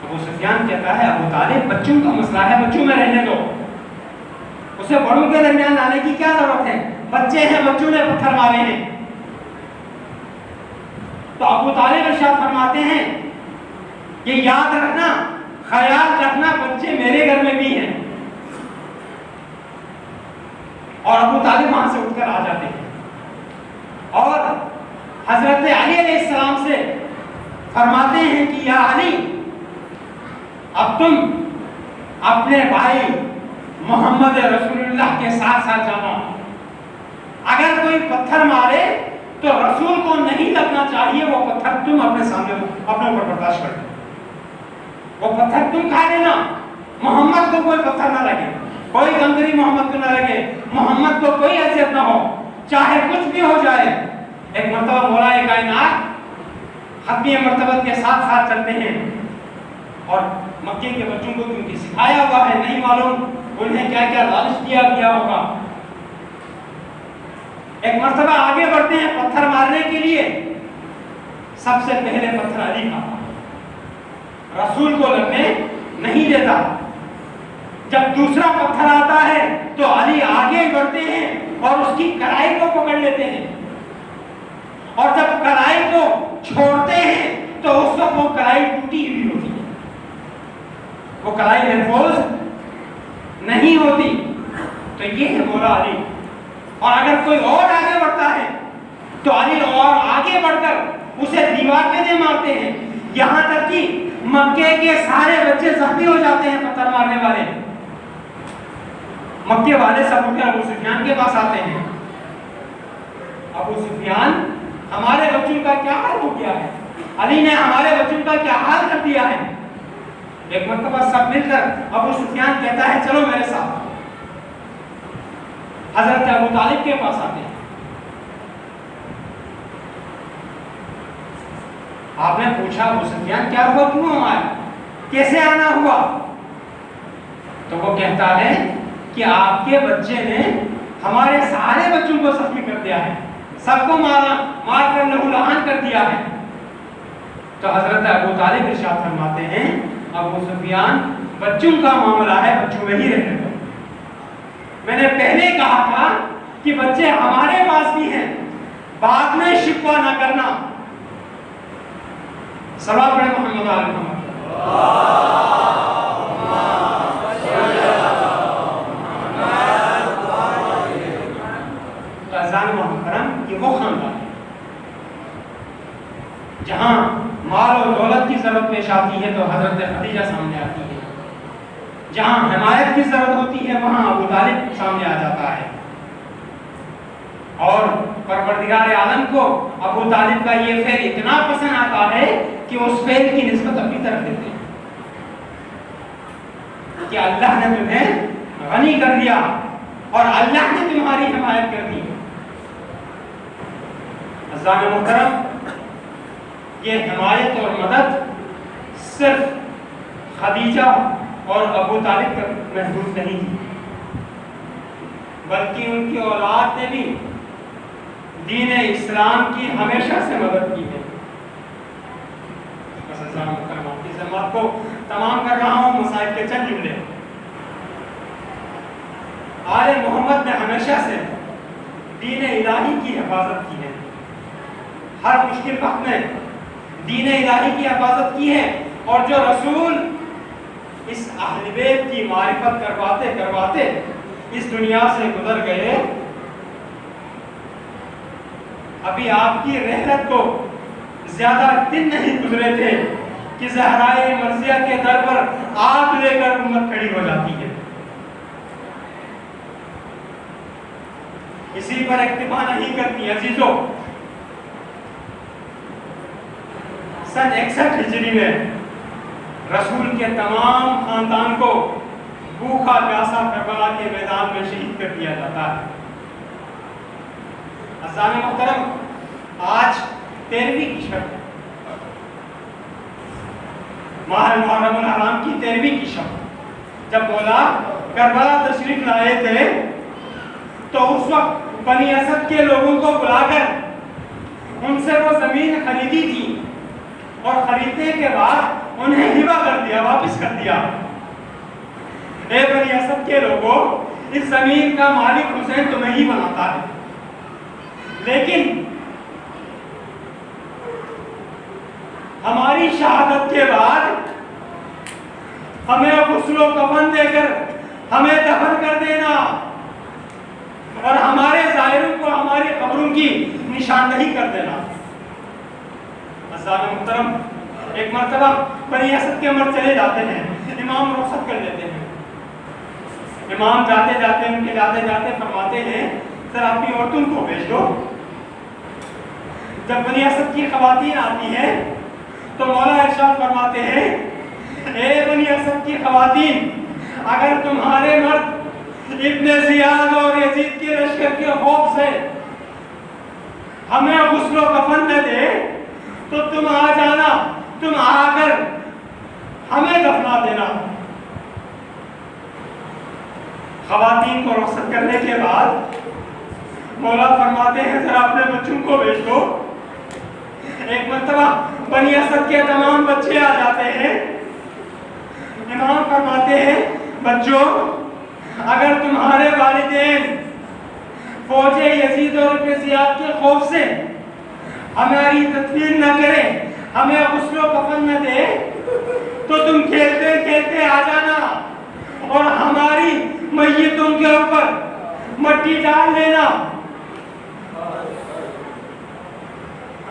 ابو سفیان کہتا ہے، ابو طالب بچوں کا مسئلہ ہے، بچوں میں رہنے دو، اسے بڑوں کے درمیان لانے کی کیا ضرورت ہے؟ بچے ہیں، بچوں نے پتھر مارے ہیں۔ تو ابو طالب ارشاد فرماتے ہیں کہ یاد رکھنا، خیال رکھنا، بچے میرے گھر میں بھی ہیں۔ اور ابو طالب وہاں سے اٹھ کر آ جاتے ہیں اور حضرت علی علیہ السلام سے فرماتے ہیں کہ یا علی، اب تم اپنے بھائی محمد رسول اللہ کے ساتھ ساتھ جانا، اگر کوئی پتھر مارے تو رسول کو نہیں لگنا چاہیے، وہ پتھر تم اپنے سامنے اپنے اوپر برداشت کر دو، وہ پتھر تم کھا لینا، محمد کو کوئی پتھر نہ لگے، کوئی کنکری محمد کو نہ لگے، محمد کو کوئی اذیت نہ ہو، چاہے کچھ بھی ہو جائے۔ ایک مرتبہ مولا کائنات ختمی مرتبت کے ساتھ ساتھ چلتے ہیں اور مکے کے بچوں کو کیونکہ سکھایا ہوا ہے، نہیں معلوم انہیں کیا کیا لالچ دیا گیا ہوگا۔ ایک مرتبہ آگے بڑھتے ہیں پتھر مارنے کے لیے، سب سے پہلے پتھر علی کا، رسول کو لگنے نہیں دیتا۔ جب دوسرا پتھر آتا ہے تو علی آگے بڑھتے ہیں اور اس کی کلائی کو پکڑ لیتے ہیں، اور جب کلائی کو چھوڑتے ہیں تو اس وقت وہ کلائی ٹوٹی ہوئی ہوتی ہے، وہ کلائی محفوظ نہیں ہوتی۔ تو یہ ہے مولا علی۔ اور اگر کوئی اور آگے بڑھتا ہے تو علی اور آگے بڑھ کر اسے دیوار پہ دے مارتے ہیں، یہاں تک کہ مکے کے سارے بچے زخمی ہو جاتے ہیں پتھر مارنے والے۔ مکے والے سب اٹھ کر ابو سفیان کے پاس آتے ہیں، ابو سفیان ہمارے بچوں کا کیا حال ہو گیا ہے، علی نے ہمارے بچوں کا کیا حال کر دیا ہے۔ ایک مرتبہ سب مل کر ابو سفیان کہتا ہے چلو میرے ساتھ، حضرت ابو طالب کے پاس آتے ہیں۔ آپ نے پوچھا ابو سفیان کیا ہوا، کیوں ہم آئے، کیسے آنا ہوا؟ تو وہ کہتا ہے کہ آپ کے بچے نے ہمارے سارے بچوں کو زخمی کر دیا ہے، سب کو مار کر لہو لہان کر دیا ہے۔ تو حضرت ابو طالب ارشاد فرماتے ہیں، ابو سفیان بچوں کا معاملہ ہے، بچوں میں ہی رہنے دو۔ میں نے پہلے کہا تھا کہ بچے ہمارے پاس بھی ہیں، بعد میں شکوہ نہ کرنا۔ صلوات پڑھیں محمد علی محمد۔ تو اذان محترم یہ وہ خاندان ہے جہاں مال و دولت کی ضرورت پیش آتی ہے تو حضرت خدیجہ سامنے آتی ہے، جہاں حمایت کی ضرورت ہوتی ہے وہاں ابو طالب سامنے آ جاتا ہے۔ اور پروردگار عالم کو ابو طالب کا یہ فعل اتنا پسند آتا ہے کہ اس فعل کی نسبت اپنی طرف دیتے ہیں کہ اللہ نے تمہیں غنی کر دیا اور اللہ نے تمہاری حمایت کر دی۔ عزیزان محترم، یہ حمایت اور مدد صرف خدیجہ اور ابو طالب تک محدود نہیں تھی، بلکہ ان کی اولاد نے بھی دین اسلام کی ہمیشہ سے مدد کی ہے۔ بس عزیزان محترم، اپنی سماعت کو تمام کر رہا ہوں، مسائل کے چند جملے۔ آل محمد نے ہمیشہ سے دین الہی کی حفاظت کی ہے، ہر مشکل وقت میں دین الہی کی حفاظت کی ہے، اور جو رسول اس اہل بیت کی معرفت کرواتے کرواتے اس دنیا سے گزر گئے، ابھی آپ کی رحلت کو زیادہ دن نہیں گزرے تھے کہ زہرائے مرضیہ کے در پر آگ لے کر امت کھڑی ہو جاتی ہے۔ اسی پر اکتفا نہیں کرتی عزیزوں، سن 61 ہجری میں رسول کے تمام خاندان کو بھوکا پیاسا کربلا کے میدان میں شہید کر دیا جاتا ہے۔ عزیزان محترم، آج 13ویں کی شب، ماہ محرم الحرام کی 13ویں کی شب، جب مولا کربلا تشریف لائے تھے تو اس وقت بنی اسد کے لوگوں کو بلا کر ان سے وہ زمین خریدی تھی، اور خریدنے کے بعد انہیں ہبہ کر دیا، واپس کر دیا۔ اے بنی اسد کے لوگوں، اس زمین کا مالک حسین تمہیں ہی بناتا ہے، لیکن ہماری شہادت کے بعد ہمیں غسل و کفن دے کر ہمیں دفن کر دینا، اور ہمارے ظاہروں کو ہماری قبروں کی نشاندہی کر دینا۔ عزیزان محترم، ایک مرتبہ بنی اسد کے مرد چلے جاتے ہیں، امام رخصت کر لیتے ہیں۔ امام جاتے جاتے ان کے جاتے جاتے فرماتے ہیں ذرا اپنی عورتوں کو بھیج دو۔ جب بنی اسد کی خواتین آتی ہیں تو مولا ارشاد فرماتے ہیں، اے بنی اسد کی خواتین، اگر تمہارے مرد ابن زیاد اور یزید کے لشکر کے خوف سے ہمیں غسل و کفن نہ دے تو تم آ جانا، تم آ کر ہمیں دفنا دینا۔ خواتین کو رخصت کرنے کے بعد مولا فرماتے ہیں ذرا اپنے بچوں کو بھیج دو۔ ایک مرتبہ بنی اسد کے تمام بچے آ جاتے ہیں۔ امام فرماتے ہیں، بچوں، اگر تمہارے والدین فوج یزید اور ابن زیاد کے خوف سے ہماری تدفین نہ کرے، ہمیں غسل و کفن نہ دے، تو تم کھیلتے کھیلتے آ جانا اور ہماری میتوں کے اوپر مٹی ڈال دینا۔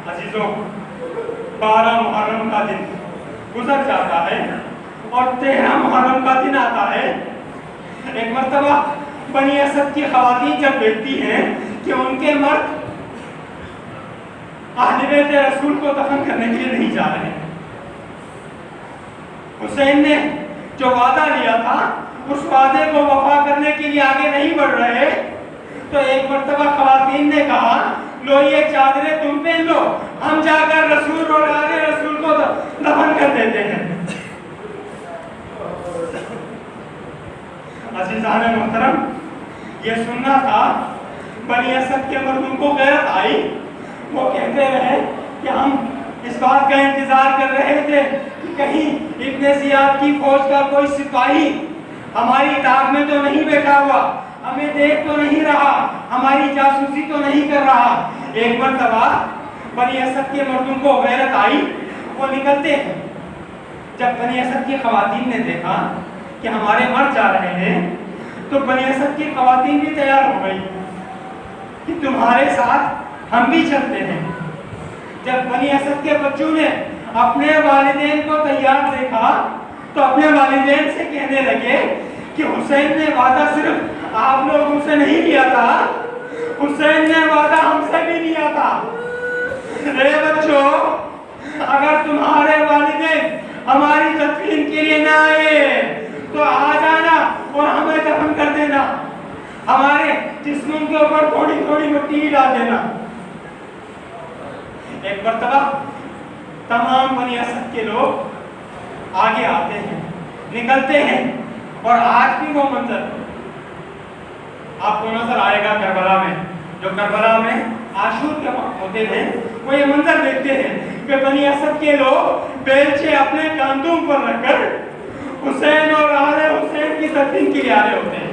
عزیزوں، 12 محرم کا دن گزر جاتا ہے اور 13 محرم کا دن آتا ہے۔ ایک مرتبہ بنی اسد کی خواتین جب دیکھتی ہیں کہ ان کے مرد اہل بیت رسول کو دفن کرنے کے لیے نہیں جا رہے ہیں، حسین نے جو وعدہ لیا تھا اس وعدے کو وفا کرنے کے لیے آگے نہیں بڑھ رہے، تو ایک مرتبہ خواتین نے کہا، لو یہ چادریں تم پہن لو، ہم جا کر رسول اور آل رسول کو دفن کر دیتے ہیں۔ عزیزان محترم، یہ سننا تھا، بنی اسد کے مردوں کو غیرت آئی، وہ کہتے رہے کہ ہم اس بات کا انتظار کر رہے تھے کہ کہیں ابن زیاد کی فوج کا کوئی سپاہی ہماری تاک میں تو نہیں بیٹھا ہوا، ہمیں دیکھ تو نہیں رہا، ہماری جاسوسی تو نہیں کر رہا۔ ایک مرتبہ بنی اسد کے مردوں کو غیرت آئی، وہ نکلتے ہیں۔ جب بنی اسد کی خواتین نے دیکھا کہ ہمارے مرد جا رہے ہیں تو بنی اسد کی خواتین بھی تیار ہو گئی کہ تمہارے ساتھ ہم بھی چلتے ہیں۔ جب بنی اسد کے بچوں نے اپنے والدین کو تیار دیکھا تو اپنے والدین سے کہنے لگے کہ حسین نے وعدہ صرف آپ لوگوں سے نہیں لیا تھا، حسین نے وعدہ ہم سے بھی لیا تھا، اے بچوں اگر تمہارے والدین ہماری تدفین کے لیے نہ آئے تو آ جانا اور ہمیں دفن کر دینا، ہمارے جسموں کے اوپر تھوڑی تھوڑی مٹی ڈال دینا۔ ایک مرتبہ تمام بنی اسد کے لوگ آگے آتے ہیں، نکلتے ہیں، اور آج بھی وہ منظر آپ کو نظر آئے گا کربلا میں، جو کربلا میں عاشور کے وقت ہوتے ہیں وہ یہ منظر دیکھتے ہیں کہ بنی اسد کے لوگ بیلچے اپنے کاندھوں پر رکھ کر حسین اور آل حسین کی تدفین کے لیے آ رہے ہوتے ہیں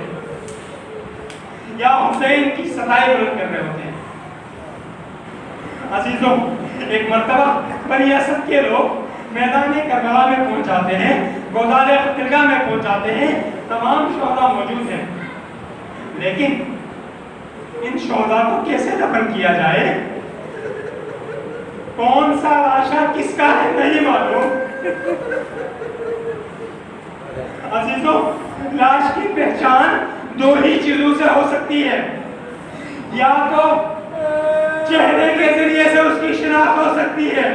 یا حسین کی ستائے بلند کر رہے ہوتے ہیں۔ عزیزوں ایک مرتبہ بنی اسد کے لوگ میدان کربلا میں پہنچ جاتے ہیں، گودال قتلگاہ میں پہنچ جاتے ہیں، تمام شہداء موجود ہیں، لیکن ان شہداء کو کیسے دفن کیا جائے، کون سا لاشا کس کا ہے نہیں معلوم۔ عزیزوں لاش کی پہچان دو ہی چیزوں سے ہو سکتی ہے، یا تو چہرے کے ذریعے سے اس کی شناخت ہو سکتی ہے،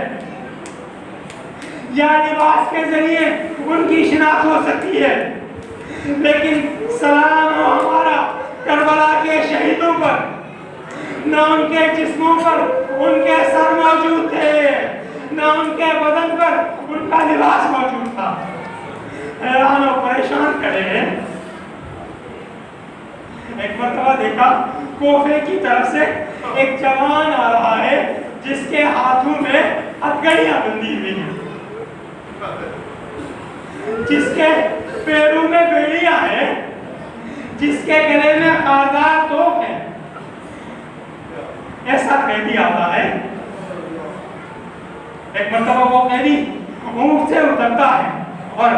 یا لباس کے ذریعے ان کی شناخت ہو سکتی ہے، لیکن سلام ہو ہمارا کربلا کے شہیدوں پر، نہ ان کے جسموں پر ان کے سر موجود تھے، نہ ان کے بدن پر ان کا لباس موجود تھا۔ حیران و پریشان کھڑے ہیں۔ ایک مرتبہ دیکھا کوفے کی طرف سے ایک جوان آ رہا ہے جس کے ہاتھوں میں ہتھکڑیاں بندھی ہوئی ہیں، جس کے پیروں میں بیڑیاں ہیں، جس کے گلے میں خاردار توپ ہے۔ ایسا قیدی آتا ہے۔ ایک مرتبہ وہ قیدی اونٹ سے اترتا ہے اور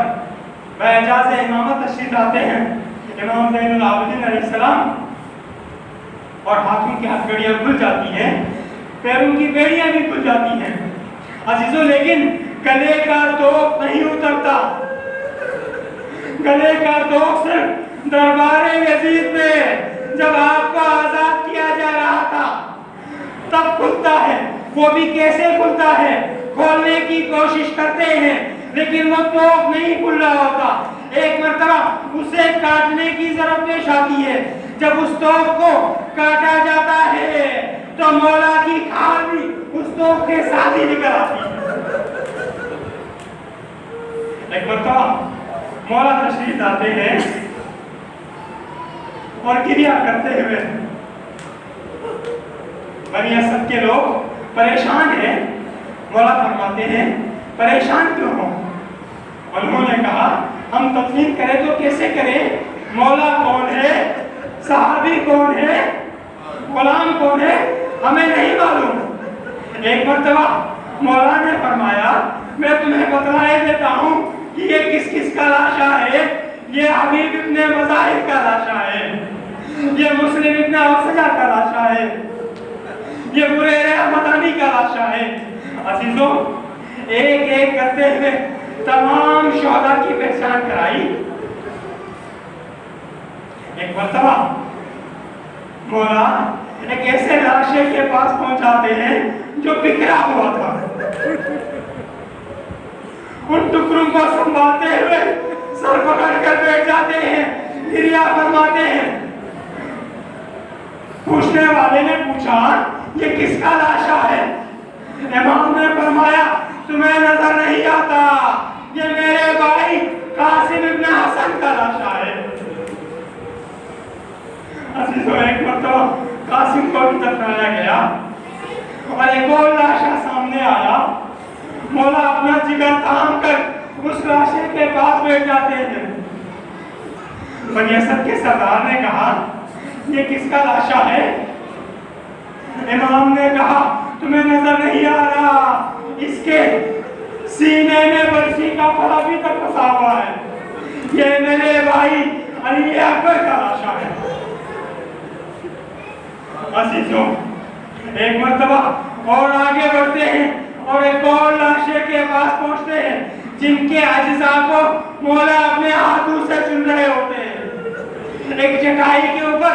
باعجاز امامت تشریف لاتے ہیں امام زین العابدین علیہ السلام، اور ہاتھوں کی ہتھکڑیاں کھل جاتی ہیں، پیروں کی بیڑیاں بھی کھل جاتی ہیں۔ عزیزوں لیکن گلے کا توپ نہیں اترتا، گلے کا توپ صرف دربار یزید میں جب آپ کو آزاد کیا جا رہا تھا تب کھلتا ہے۔ وہ بھی کیسے کھلتا ہے، کھولنے کی کوشش کرتے ہیں لیکن وہ توپ نہیں کھل رہا ہوتا۔ ایک مرتبہ اسے کاٹنے کی ضرورت پیش آتی ہے، جب اس توپ کو کاٹا جاتا ہے تو مولا کی کھال بھی اس توپ کے ساتھ ہی نکل آتی ہے۔ ایک مرتبہ مولا تشریف لاتے ہیں اور کریا کرتے ہوئے بنی اسد کے لوگ پریشان ہیں۔ مولا فرماتے ہیں پریشان کیوں ہو؟ انہوں نے کہا ہم تدفین کریں تو کیسے کریں؟ مولا کون ہے، صحابی کون ہے، غلام کون ہے، ہمیں نہیں معلوم۔ ایک مرتبہ مولا نے فرمایا میں تمہیں بتلائے دیتا ہوں کہ یہ کس کس کا لاشا ہے۔ یہ حبیب ابن مظاہر کا لاشا ہے، یہ مسلم ابن اوسجہ کا لاشا ہے، یہ بریر احمدانی کا لاشا ہے۔ عزیزوں ایک ایک کرتے ہوئے تمام شہداء کی پہچان کرائی۔ ایک مرتبہ مولا ایک ایسے لاشے کے پاس پہنچاتے ہیں جو بکھرا ہوا تھا، ان ٹکڑوں کو سنبھالتے ہوئے سر پکڑ کر بیٹھ جاتے ہیں، گریہ فرماتے ہیں۔ پوچھنے والے نے پوچھا یہ کس کا لاشا ہے؟ امام نے فرمایا تمہیں نظر نہیں آتا، یہ میرے بھائی قاسم ابن حسن کا لاشا ہے۔ عزیزوں ایک مرتبہ قاسم کو بھی دفنایا گیا اور ایک اور لاشا سامنے آیا۔ مولا اپنا جگر تھام کر اس لاشے کے پاس بیٹھ جاتے ہیں۔ بنی اسد کے سردار نے کہا یہ کس کا لاشا ہے؟ امام نے کہا تمہیں نظر نہیں آ رہا، اس کے سینے میں برچی کا پھل ابھی تک پھنسا ہوا ہے، یہ میرے بھائی علی اکبر کا لاشا ہے۔ عزیزوں ایک مرتبہ اور آگے بڑھتے ہیں اور ایک اور لاشے کے پاس پہنچتے ہیں جن کے اجزاء کو مولا اپنے ہاتھوں سے چن رہے ہوتے ہیں۔ ایک چٹائی کے اوپر